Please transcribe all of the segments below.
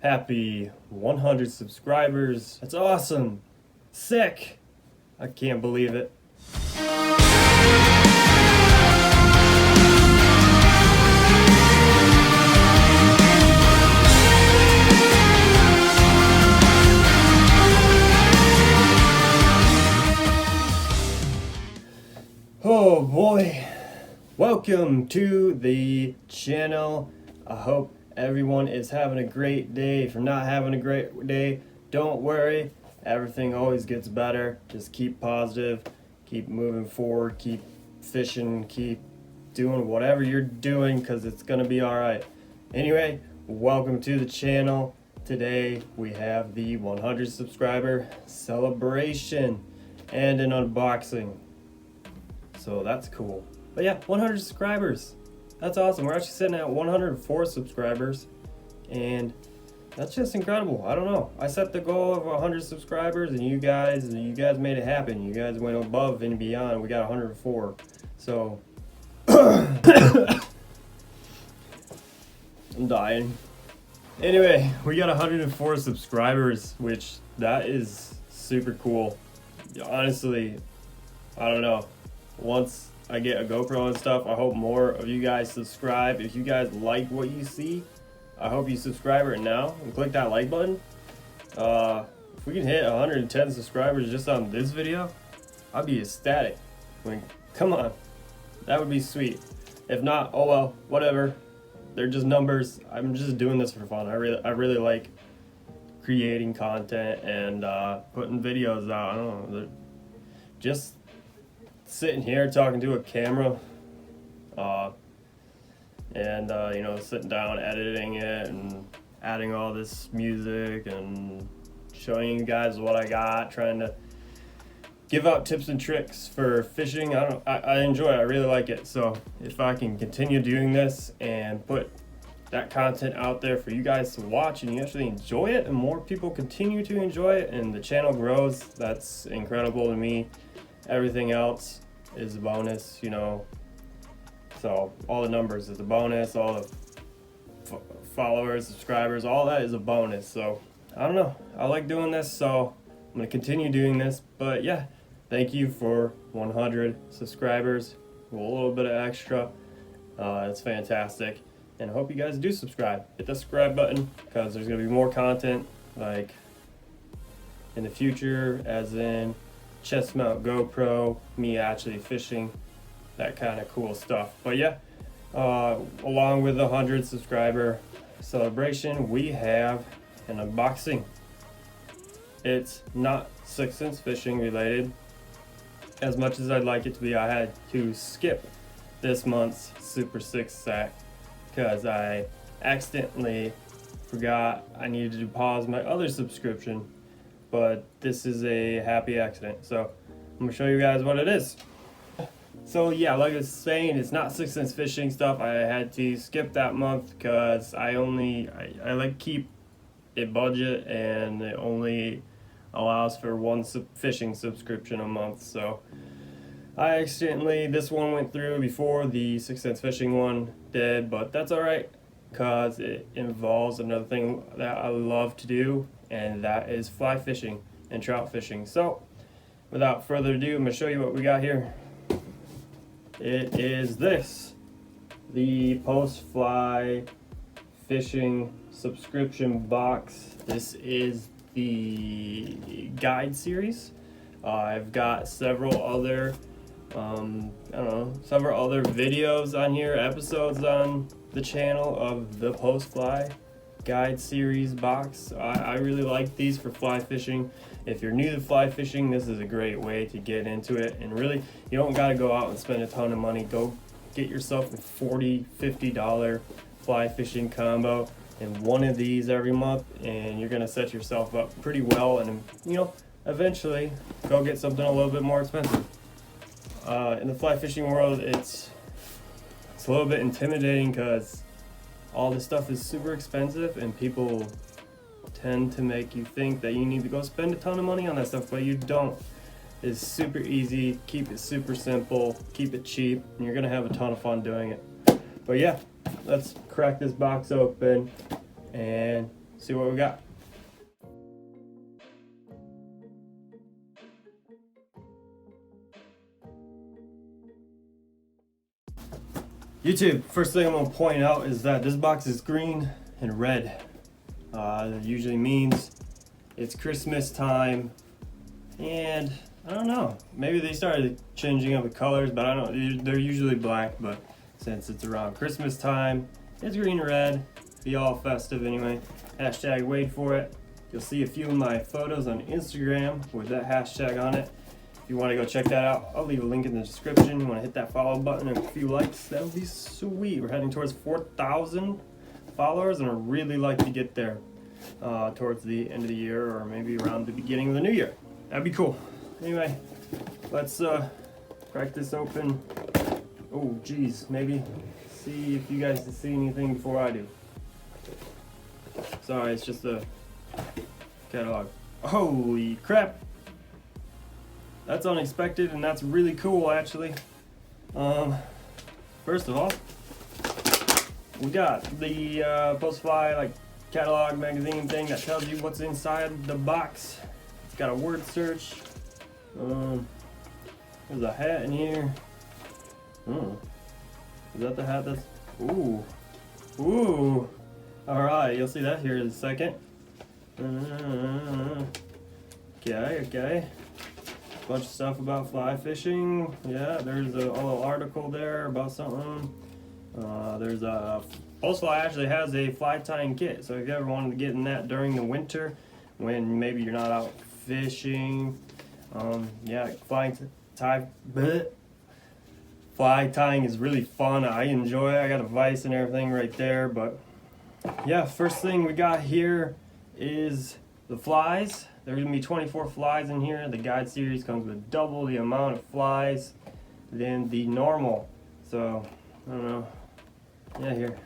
Happy 100 subscribers. That's awesome. Sick. I can't believe it. Oh boy. Welcome to the channel. I hope everyone is having a great day. If you're not having a great day, don't worry. Everything always gets better. Just keep positive, keep moving forward, keep fishing, keep doing whatever you're doing because it's gonna be all right. Anyway, welcome to the channel. Today we have the 100 subscriber celebration and an unboxing. So that's cool. But yeah, 100 subscribers. That's awesome. We're actually sitting at 104 subscribers, and that's just incredible. I don't know. I set the goal of 100 subscribers, and you guys made it happen. You guys went above and beyond. We got 104. So I'm dying. Anyway, we got 104 subscribers, which that is super cool. Honestly, I don't know. Once I get a GoPro and stuff, I hope more of you guys subscribe. If you guys like what you see, I hope you subscribe right now and click that like button. If we can hit 110 subscribers just on this video, I'd be ecstatic. I mean, come on, that would be sweet. If not, oh well, whatever. They're just numbers. I'm just doing this for fun. I really like creating content and putting videos out. I don't know, just sitting here talking to a camera, you know, sitting down, editing it, and adding all this music and showing you guys what I got, trying to give out tips and tricks for fishing. I enjoy it. I really like it. So if I can continue doing this and put that content out there for you guys to watch and you actually enjoy it, and more people continue to enjoy it and the channel grows, that's incredible to me. Everything else is a bonus, you know. So all the numbers is a bonus, all the followers, subscribers, all that is a bonus. So I don't know, I like doing this, so I'm gonna continue doing this. But yeah, thank you for 100 subscribers, a little bit of extra. It's fantastic, and I hope you guys do subscribe. Hit the subscribe button because there's gonna be more content like in the future, as in chest mount GoPro, me actually fishing, that kind of cool stuff. But yeah, along with the 100 subscriber celebration, we have an unboxing. It's not 6th Sense fishing related as much as I'd like it to be. I had to skip this month's Super 6 sack because I accidentally forgot I needed to pause my other subscription. But this is a happy accident, so I'm gonna show you guys what it is. So yeah, like I was saying, it's not 6th Sense fishing stuff. I had to skip that month because I like keep a budget, and it only allows for one fishing subscription a month. So I accidentally, this one went through before the 6th Sense fishing one did, but that's all right because it involves another thing that I love to do, and that is fly fishing and trout fishing. So without further ado, I'm gonna show you what we got here. It is this, the Postfly fishing subscription box. This is the guide series. I've got several other several other videos on here, episodes on the channel of the Postfly guide series box. I really like these for fly fishing. If you're new to fly fishing, this is a great way to get into it, and really you don't got to go out and spend a ton of money. Go get yourself a $40-$50 fly fishing combo and one of these every month, and you're gonna set yourself up pretty well, and you know, eventually go get something a little bit more expensive. In the fly fishing world, it's a little bit intimidating because all this stuff is super expensive, and people tend to make you think that you need to go spend a ton of money on that stuff, but you don't. It's super easy, keep it super simple, keep it cheap, and you're gonna have a ton of fun doing it. But yeah, let's crack this box open and see what we got. YouTube, first thing I'm gonna point out is that this box is green and red. That usually means it's Christmas time, and I don't know, maybe they started changing up the colors, but I don't know, they're usually black, but since it's around Christmas time, it's green and red. Be all festive anyway. Hashtag wait for it. You'll see a few of my photos on Instagram with that hashtag on it. If you want to go check that out, I'll leave a link in the description. You want to hit that follow button and a few likes, that would be sweet. We're heading towards 4,000 followers, and I really like to get there towards the end of the year, or maybe around the beginning of the new year. That'd be cool. Anyway, let's crack this open. Oh geez, maybe see if you guys can see anything before I do. Sorry, it's just a catalog. Holy crap! That's unexpected, and that's really cool, actually. First of all, we got the Postfly like catalog magazine thing that tells you what's inside the box. It's got a word search. There's a hat in here. Oh, is that the hat that's? Ooh, ooh. All right, you'll see that here in a second. Okay. Bunch of stuff about fly fishing. Yeah, there's a little article there about something. There's a Postfly actually has a fly tying kit, so if you ever wanted to get in that during the winter when maybe you're not out fishing, yeah, fly tying is really fun. I enjoy it. I got a vise and everything right there. But yeah, first thing we got here is the flies. There's gonna be 24 flies in here. The guide series comes with double the amount of flies than the normal. So I don't know. Yeah, here.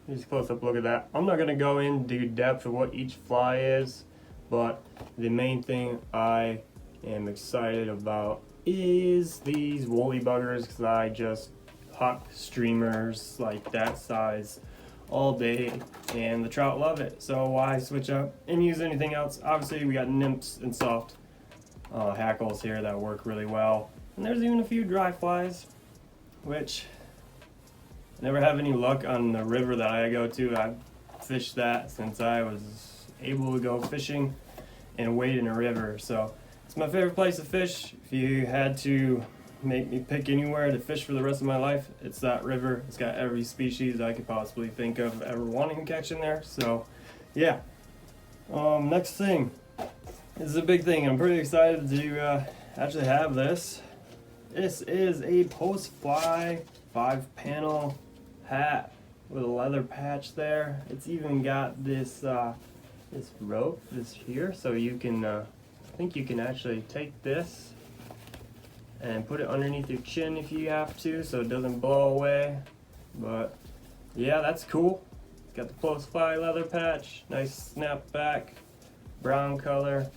Here's a close-up look at that. I'm not gonna go into depth of what each fly is, but the main thing I am excited about is these woolly buggers, because I just huck streamers like that size all day, and the trout love it. So why switch up and use anything else? Obviously we got nymphs and soft hackles here that work really well, and there's even a few dry flies, which I never have any luck on the river that I go to. I've fished that since I was able to go fishing and wade in a river, so it's my favorite place to fish. If you had to make me pick anywhere to fish for the rest of my life, it's that river. It's got every species I could possibly think of ever wanting to catch in there. So yeah, next thing, this is a big thing. I'm pretty excited to actually have this. This is a Postfly 5-panel hat with a leather patch there. It's even got this this rope, this here, so you can I think you can actually take this and put it underneath your chin if you have to, so it doesn't blow away. But yeah, that's cool. It's got the Postfly leather patch, nice snapback, brown color.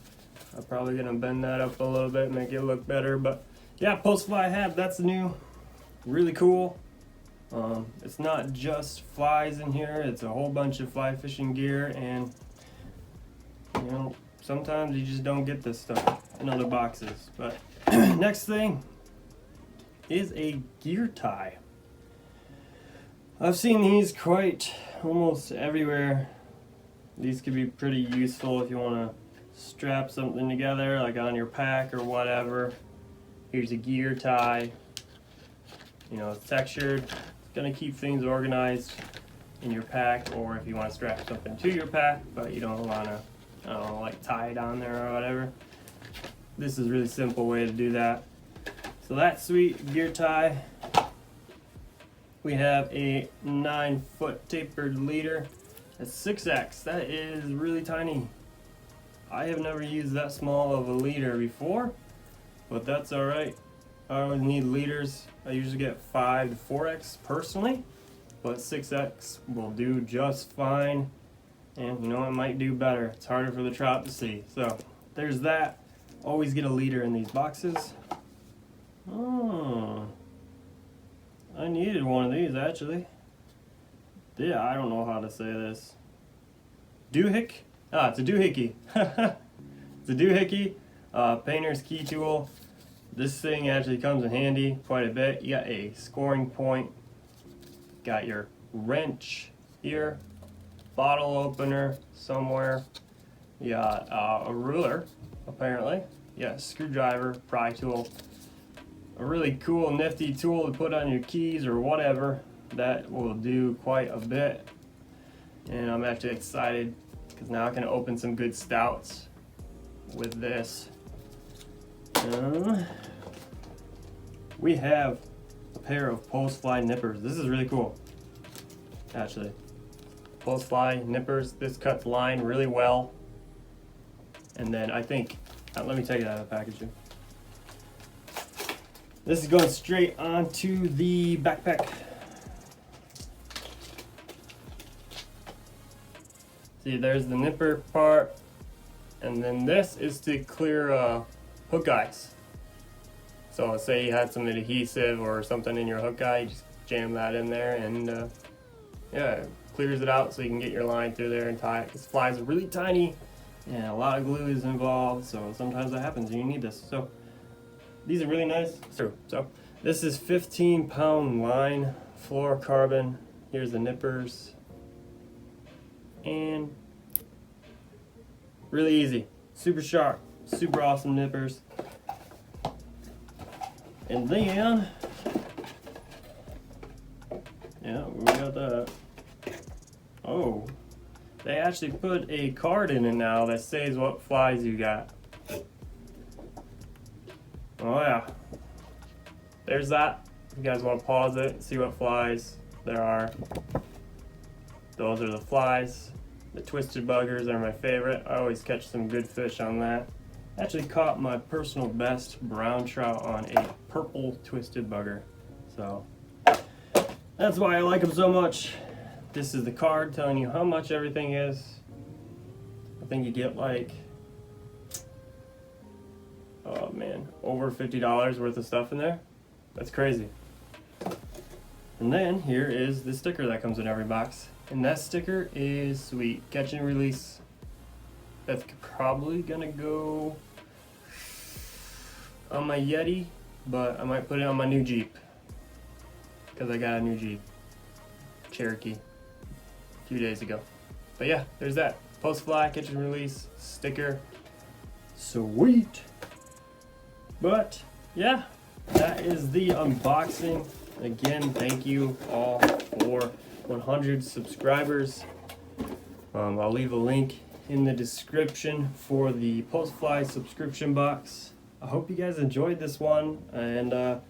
I'm probably gonna bend that up a little bit, make it look better. But yeah, Postfly hat, that's new, really cool. It's not just flies in here, it's a whole bunch of fly fishing gear, and you know, sometimes you just don't get this stuff in other boxes. But next thing is a gear tie. I've seen these quite almost everywhere. These could be pretty useful if you want to strap something together, like on your pack or whatever. Here's a gear tie. You know, it's textured. It's gonna keep things organized in your pack, or if you want to strap something to your pack, but you don't want to, I don't know, like tie it on there or whatever. This is a really simple way to do that. So that's sweet gear tie. We have a 9-foot tapered leader. That's 6X. That is really tiny. I have never used that small of a leader before, but that's alright. I always need leaders. I usually get 5 to 4X personally, but 6X will do just fine. And you know, it might do better. It's harder for the trout to see. So there's that. Always get a leader in these boxes. Oh, I needed one of these actually. Yeah, I don't know how to say this. doohick. It's a doohickey. It's a doohickey, painter's key tool. This thing actually comes in handy quite a bit. You got a scoring point, got your wrench here, bottle opener somewhere. You got a ruler, apparently. Yeah, screwdriver, pry tool. A really cool, nifty tool to put on your keys or whatever. That will do quite a bit. And I'm actually excited because now I can open some good stouts with this. We have a pair of Postfly nippers. This is really cool, actually. Postfly nippers. This cuts line really well. And then I think, let me take it out of the packaging. This is going straight onto the backpack. See, there's the nipper part, and then this is to clear hook eyes. So say you had some adhesive or something in your hook eye, you just jam that in there, and yeah, it clears it out so you can get your line through there and tie it. This fly is really tiny, and a lot of glue is involved, so sometimes that happens and you need this. So these are really nice. So this is 15-pound line, fluorocarbon. Here's the nippers. And really easy, super sharp, super awesome nippers. And then, yeah, we got that. Oh, they actually put a card in it now that says what flies you got. Oh yeah, there's that. If you guys want to pause it, see what flies there are. Those are the flies. The twisted buggers are my favorite. I always catch some good fish on that. Actually caught my personal best brown trout on a purple twisted bugger. So that's why I like them so much. This is the card telling you how much everything is. I think you get like, oh man, over $50 worth of stuff in there. That's crazy. And then here is the sticker that comes in every box. And that sticker is sweet. Catch and release. That's probably gonna go on my Yeti, but I might put it on my new Jeep. Because I got a new Jeep. Cherokee. A few days ago. But yeah, there's that. Postfly, catch and release, sticker. Sweet. But yeah, that is the unboxing. Again, thank you all for 100 subscribers. I'll leave a link in the description for the Postfly subscription box. I hope you guys enjoyed this one, and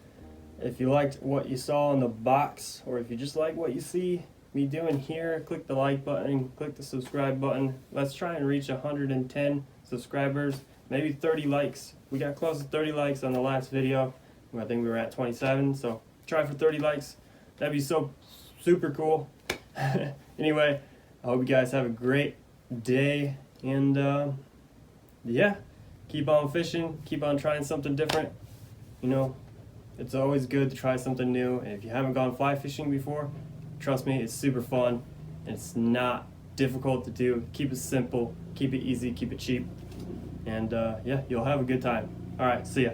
if you liked what you saw in the box, or if you just like what you see me doing here, click the like button, click the subscribe button. Let's try and reach 110 subscribers, maybe 30 likes. We got close to 30 likes on the last video. I think we were at 27, so try for 30 likes. That'd be so super cool. Anyway, I hope you guys have a great day, and yeah, keep on fishing, keep on trying something different. You know, it's always good to try something new, and if you haven't gone fly fishing before, trust me, it's super fun. It's not difficult to do. Keep it simple, keep it easy, keep it cheap, and yeah, you'll have a good time. All right, see ya.